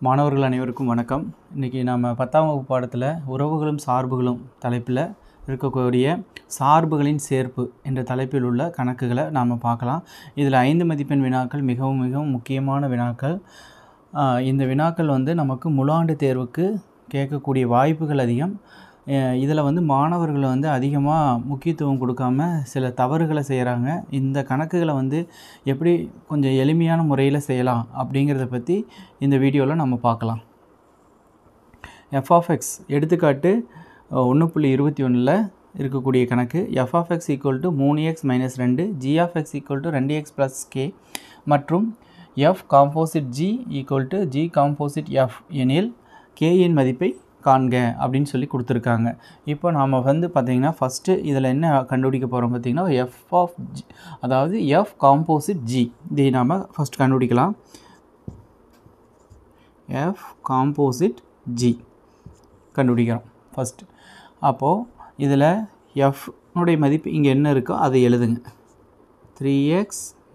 மாணவர்கள் அனைவருக்கும் வணக்கம். இன்றைக்கி நம்ம 10ஆம் வகுப்பு பாடத்தில் உறவுகளும் சார்புகளும் தலைப்பில் இருக்கக்கூடிய சார்புகளின் சேர்ப்பு என்ற தலைப்பில் உள்ள கணக்குகளை நாம் பார்க்கலாம். இதில் 5 மதிப்பெண் வினாக்கள் மிகவும் முக்கியமான வினாக்கள். இந்த வினாக்கள் நமக்கு முழாண்டு தேர்வுக்கு கேட்கக்கூடிய வாய்ப்புகள் அதிகம். இதில் மாணவர்கள் அதிகமாக முக்கியத்துவம் கொடுக்காம சில தவறுகளை செய்கிறாங்க. இந்த கணக்குகளை எப்படி கொஞ்சம் எளிமையான முறையில் செய்யலாம் அப்படிங்கிறத பற்றி இந்த வீடியோவில் நம்ம பார்க்கலாம். f(x) எடுத்துக்காட்டு 1.21 இருக்கக்கூடிய கணக்கு f(x) = 3x - 2, g(x) = 2x + k மற்றும் f composite g = g composite f எனில் k இன் மதிப்பை காண்க அப்படின்னு சொல்லி கொடுத்துருக்காங்க. இப்போ நாம் பார்த்திங்கன்னா ஃபஸ்ட்டு இதில் என்ன கண்டுபிடிக்க போகிறோம் பார்த்திங்கன்னா f(g), அதாவது f காம்போசிட் g. இதை நாம் ஃபஸ்ட் கண்டுபிடிக்கலாம். f காம்போசிட் g கண்டுபிடிக்கிறோம் ஃபஸ்ட்டு. அப்போது இதில் f உடைய மதிப்பு இங்கே என்ன இருக்கோ அதை எழுதுங்க. 3x -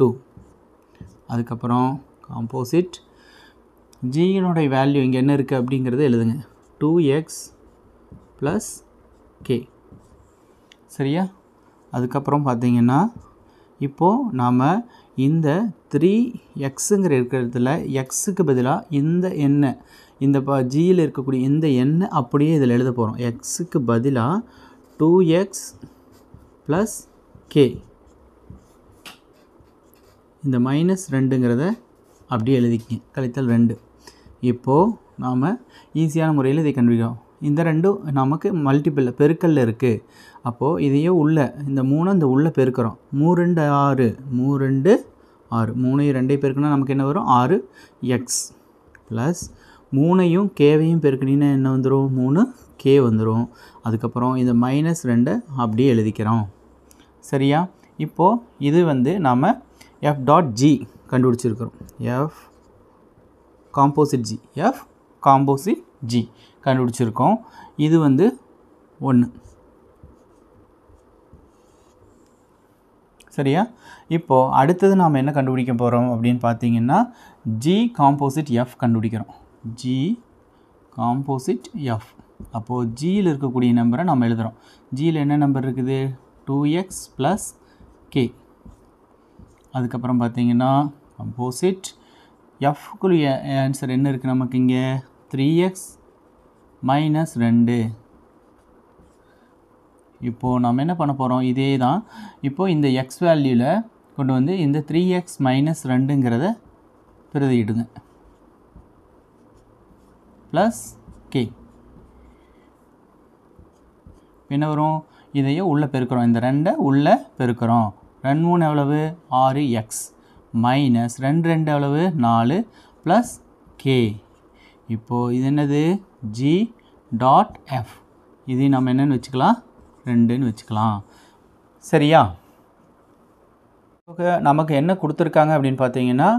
2. அதுக்கப்புறம் காம்போசிட் ஜியினுடைய வேல்யூ இங்கே என்ன இருக்குது அப்படிங்கிறத எழுதுங்க. 2x + k. சரியா? அதுக்கப்புறம் பார்த்திங்கன்னா இப்போது நாம் இந்த 3xங்கிற இருக்கிறதுல எக்ஸுக்கு பதிலாக இந்த எண்ணை, இந்த ஜியில் இருக்கக்கூடிய இந்த எண்ணை அப்படியே இதில் எழுத போகிறோம். எக்ஸுக்கு பதிலாக 2x + k. இந்த -2ங்கிறத அப்படியே எழுதிக்கிங்க, கழித்தல் 2. இப்போது நாம் ஈஸியான முறையில் இதை கண்டுபிடிக்கிறோம். இந்த ரெண்டும் நமக்கு மல்டிப்பிளில் பெருக்கல்ல இருக்குது. அப்போது இதையே உள்ளே இந்த 3 இந்த உள்ளே பெருக்கிறோம். 3 2 6, 3 2 6, 3 2 பெருக்கினா நமக்கு என்ன வரும்? 6x ப்ளஸ் 3ஐயும் கேவையும் பெருக்கினீங்கன்னா என்ன வந்துடும்? 3k வந்துடும். அதுக்கப்புறம் இந்த -2 அப்படியே எழுதிக்கிறோம். சரியா? இப்போது இது நாம் f.g கண்டுபிடிச்சிருக்கிறோம். f காம்போசிட் g கண்டுபிடிச்சிருக்கோம். இது 1. சரியா? இப்போது அடுத்தது நாம் என்ன கண்டுபிடிக்க போகிறோம் அப்படின்னு பார்த்தீங்கன்னா g காம்போசிட் f கண்டுபிடிக்கிறோம். g composite f. அப்போது ஜியில் இருக்கக்கூடிய நம்பரை நம்ம எழுதுகிறோம். ஜியில் என்ன நம்பர் இருக்குது? 2x + k. அதுக்கப்புறம் பார்த்தீங்கன்னா காம்போசிட் எஃப்க்குரிய ஆன்சர் என்ன இருக்குது நமக்கு இங்கே? 3x - 2. இப்போது நம்ம என்ன பண்ண போகிறோம்? இதே தான். இப்போது இந்த x வேல்யூவில் கொண்டு இந்த 3x - 2ங்கிறத பிரதியிடுங்க. Plus k. என்ன வரும்? இதையே உள்ளே பெருக்கிறோம். இந்த 2 உள்ளே பெருக்கிறோம். 2 3 எவ்வளவு? 6x மைனஸ் 2 2 எவ்வளவு? 4 ப்ளஸ் k. இப்போது இது என்னது? g.f. இதை நம்ம என்னென்னு வச்சுக்கலாம்? 2ன்னு வச்சுக்கலாம். சரியா? நமக்கு என்ன கொடுத்துருக்காங்க அப்படின்னு பார்த்தீங்கன்னா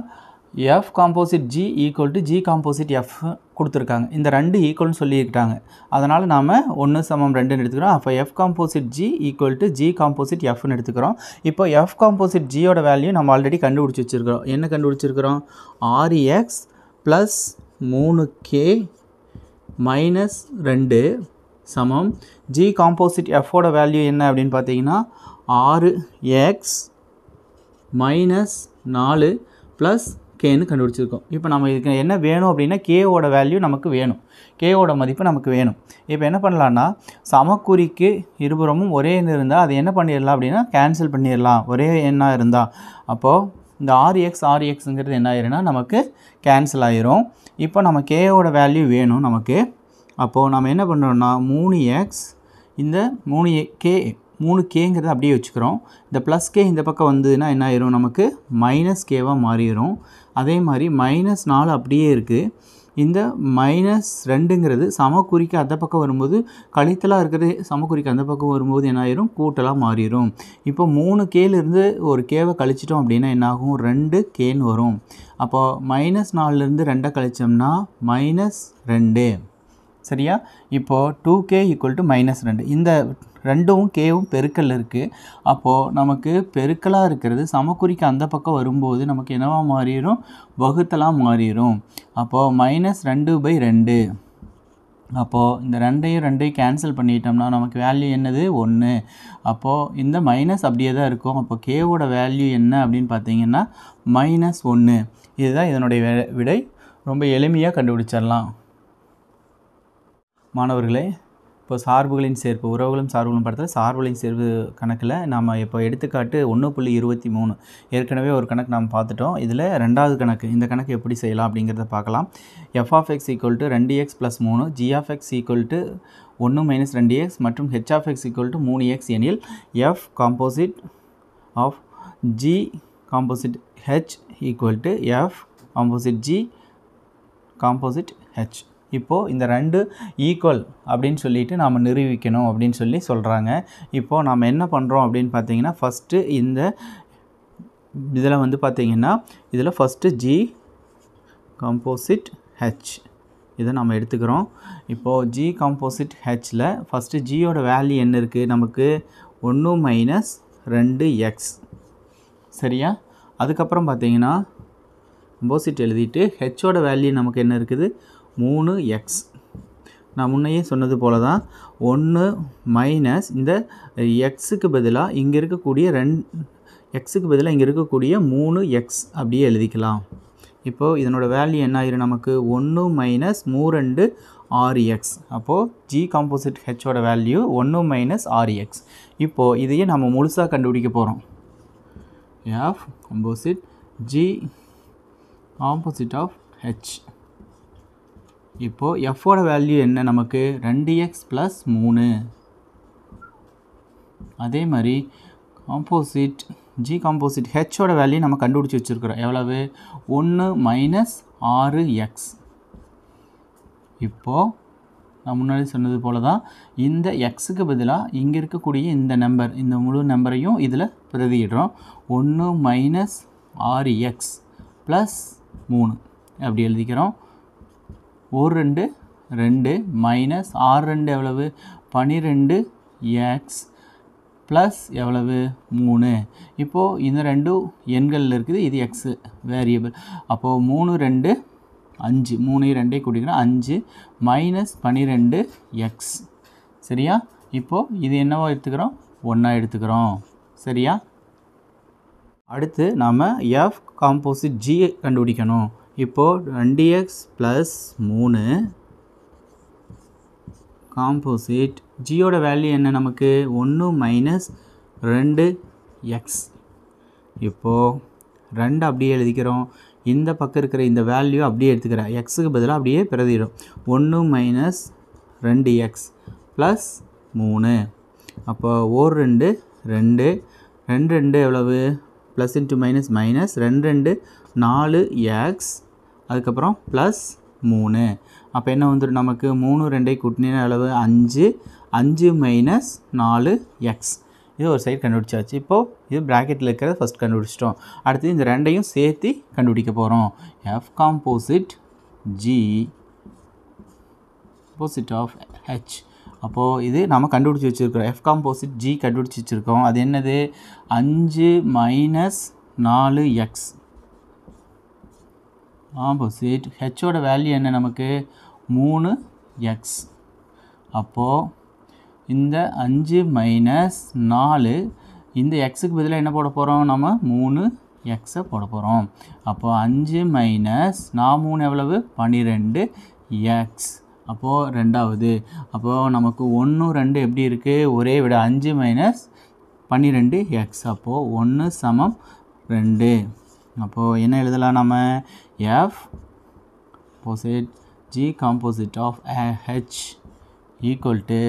f composite g = g composite f கொடுத்துருக்காங்க. இந்த 2 ஈக்குவல்னு சொல்லியிருக்காங்க. அதனால் நாம் 1 = 2ன்னு எடுத்துக்கிறோம். அப்போ f composite g = g composite fன்னு எடுத்துக்கிறோம். இப்போ f காம்போசிட் gயோட வேல்யூ நம்ம ஆல்ரெடி கண்டுபிடிச்சி வச்சுருக்கிறோம். என்ன கண்டுபிடிச்சிருக்கிறோம்? 6x ப்ளஸ் 3k மைனஸ் 2 சமம் g காம்போசிட் fோட வேல்யூ என்ன அப்படின்னு பார்த்தீங்கன்னா 6x மைனஸ் 4 ப்ளஸ் கேன்னு கண்டுபிடிச்சிருக்கோம். இப்போ நம்ம இதுக்கு என்ன வேணும் அப்படின்னா கேவோட வேல்யூ நமக்கு வேணும். கேவோட மதிப்பு நமக்கு வேணும். இப்போ என்ன பண்ணலான்னா சமக்குறிக்கு இருபுறமும் ஒரே எண் இருந்தால் அது என்ன பண்ணிடலாம் அப்படின்னா கேன்சல் பண்ணிடலாம், ஒரே எண்ணாக இருந்தால். அப்போது இந்த 6xங்கிறது என்ன ஆயிருன்னா நமக்கு கேன்சல் ஆயிரும். இப்போ நம்ம கேவோட வேல்யூ வேணும் நமக்கு. அப்போது நம்ம என்ன பண்ணுறோன்னா 3x இந்த 3kங்கிறது அப்படியே வச்சுக்கிறோம். இந்த ப்ளஸ் கே இந்த பக்கம் வந்ததுன்னா என்ன ஆயிரும்? நமக்கு மைனஸ் கேவாக மாறிடும். அதே மாதிரி -4 அப்படியே இருக்குது. இந்த -2ங்கிறது சமக்குறிக்கு அந்த பக்கம் வரும்போது கழித்தலாக இருக்கிறது, சமக்குறிக்கு அந்த பக்கம் வரும்போது என்ன ஆயிரும்? கூட்டலாக மாறிடும். இப்போ 3kலேருந்து ஒரு கேவை கழிச்சிட்டோம் அப்படின்னா என்னாகும்? 2kன்னு வரும். அப்போது -4லேருந்து 2 கழிச்சோம்னா -2. சரியா? இப்போது 2k = -2. இந்த ரெண்டும் கேவும் பெருக்கல் இருக்குது. அப்போது நமக்கு பெருக்கலாக இருக்கிறது சமக்குறிக்கு அந்த பக்கம் வரும்போது நமக்கு என்னவா மாறிடும், வகுத்தலாக மாறிடும். அப்போது -2/2. அப்போது இந்த ரெண்டையும் கேன்சல் பண்ணிட்டோம்னா நமக்கு வேல்யூ என்னது, 1. அப்போது இந்த மைனஸ் அப்படியே தான் இருக்கும். அப்போ கேவோட வேல்யூ என்ன அப்படின்னு பார்த்தீங்கன்னா -1. இதுதான் இதனுடைய விடை. ரொம்ப எளிமையாக கண்டுபிடிச்சிடலாம். மாணவர்களே, இப்போ சார்புகளின் சேர்ப்பு, உறவுகளும் சார்புகளும் படத்தில் சார்புகளின் சேர்ப்பு கணக்கில் நாம் இப்போ எடுத்துக்காட்டு 1.23 ஏற்கனவே ஒரு கணக்கு நாம் பார்த்துட்டோம். இதில் ரெண்டாவது கணக்கு, இந்த கணக்கு எப்படி செய்யலாம் அப்படிங்கிறத பார்க்கலாம். f(x) = 2x + 3, g(x) = 1 - 2x மற்றும் h(x) = 3x எனில் f composite of g composite h = f composite g composite h. இப்போது இந்த ரெண்டு ஈக்குவல் அப்படின்னு சொல்லிட்டு நாம் நிரூபிக்கணும் அப்படின்னு சொல்லி சொல்கிறாங்க. இப்போது நாம் என்ன பண்ணுறோம் அப்படின்னு பார்த்தீங்கன்னா, ஃபஸ்ட்டு இந்த இதில் வந்து பார்த்திங்கன்னா இதில் ஃபஸ்ட்டு g composite h இதை நம்ம எடுத்துக்கிறோம். இப்போது g composite hல ஃபஸ்ட்டு ஜியோட வேல்யூ என்ன இருக்குது, நமக்கு 1 - 2x. சரியா? அதுக்கப்புறம் பார்த்தீங்கன்னா கம்போசிட் எழுதிட்டு ஹெச்சோட வேல்யூ நமக்கு என்ன இருக்குது, 3x. நான் முன்னையே சொன்னது போல தான் 1 மைனஸ் இந்த எக்ஸுக்கு பதிலாக இங்கே இருக்கக்கூடிய எக்ஸுக்கு பதிலாக இங்கே இருக்கக்கூடிய 3x அப்படியே எழுதிக்கலாம். இப்போது இதனோட வேல்யூ என்ன ஆயிரும், நமக்கு 1 - 3 6x. அப்போது g composite hோட வேல்யூ 1 - 6x. இப்போது இதையே நம்ம முழுசாக கண்டுபிடிக்க போகிறோம். f composite g composite of h. இப்போது f-ஓட வேல்யூ என்ன, நமக்கு 2x + 3. அதே மாதிரி காம்போசிட் g composite h-ஓட வேல்யூ நம்ம கண்டுபிடிச்சி வச்சுருக்கிறோம். எவ்வளவு, 1 - 6x. இப்போது நான் முன்னாடி சொன்னது போல தான் இந்த எக்ஸுக்கு பதிலாக இங்கே இருக்கக்கூடிய இந்த நம்பர், இந்த முழு நம்பரையும் இதில் பிரதியிடுறோம். 1 - 6x + 3 அப்படி எழுதிக்கிறோம். 1 2 மைனஸ் 6 எவ்வளவு, 12x ப்ளஸ் எவ்வளவு, 3. இப்போது இந்த ரெண்டும் எண்களில் இருக்குது, இது எக்ஸ் வேரியபிள். அப்போது 3 2 5, 3 2 கூட்டிங்கன்னா 5 மைனஸ் 12x. சரியா? இப்போது இது என்னவோ எடுத்துக்கிறோம், 1 எடுத்துக்கிறோம். சரியா? அடுத்து நாம் f composite g கண்டுபிடிக்கணும். இப்போது 2x + 3 காம்போசிட் ஜியோட வேல்யூ என்ன, நமக்கு 1 - 2x. இப்போது 2 அப்படியே எழுதிக்கிறோம். இந்த பக்கம் இருக்கிற இந்த வேல்யூ அப்படியே எடுத்துக்கிறேன், எக்ஸுக்கு பதிலாக அப்படியே பிரதிடும். 1 - 2x ப்ளஸ் 3. அப்போது 1 2 2 2 2 எவ்வளவு, plus into minus minus 2 2 4x, அதுக்கப்புறம் ப்ளஸ் 3. அப்போ என்ன வந்துடும், நமக்கு 3 2 கூட்டினா எவ்வளவு, 5 5 மைனஸ் 4x. இது ஒரு சைடு கண்டுபிடிச்சாச்சு. இப்போது இது ப்ராக்கெட்டில் இருக்கிறத ஃபஸ்ட் கண்டுபிடிச்சிட்டோம். அடுத்து இந்த ரெண்டையும் சேர்த்து கண்டுபிடிக்க போகிறோம். f composite g composite of h. அப்போது இது நம்ம கண்டுபிடிச்சி வச்சுருக்கிறோம். f composite g கண்டுபிடிச்சி வச்சுருக்கோம். அது என்னது, 5 மைனஸ் 4x. ஆப்போசிட் ஹெச்சோட வேல்யூ என்ன, நமக்கு 3x. அப்போது இந்த 5 மைனஸ் 4 இந்த எக்ஸுக்கு பதிலாக என்ன போட போகிறோம், நம்ம 3xை போட போகிறோம். அப்போது 5 மைனஸ் 3 எவ்வளவு, 12x. அப்போது ரெண்டாவது. அப்போது நமக்கு 1 2 எப்படி இருக்குது, ஒரே விட 5 மைனஸ் 12x. அப்போது 1 = 2. அப்போது என்ன எழுதலாம், நம்ம f composite g composite of h equal to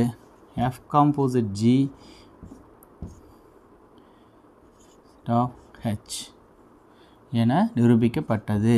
f composite g of h என நிரூபிக்கப்பட்டது.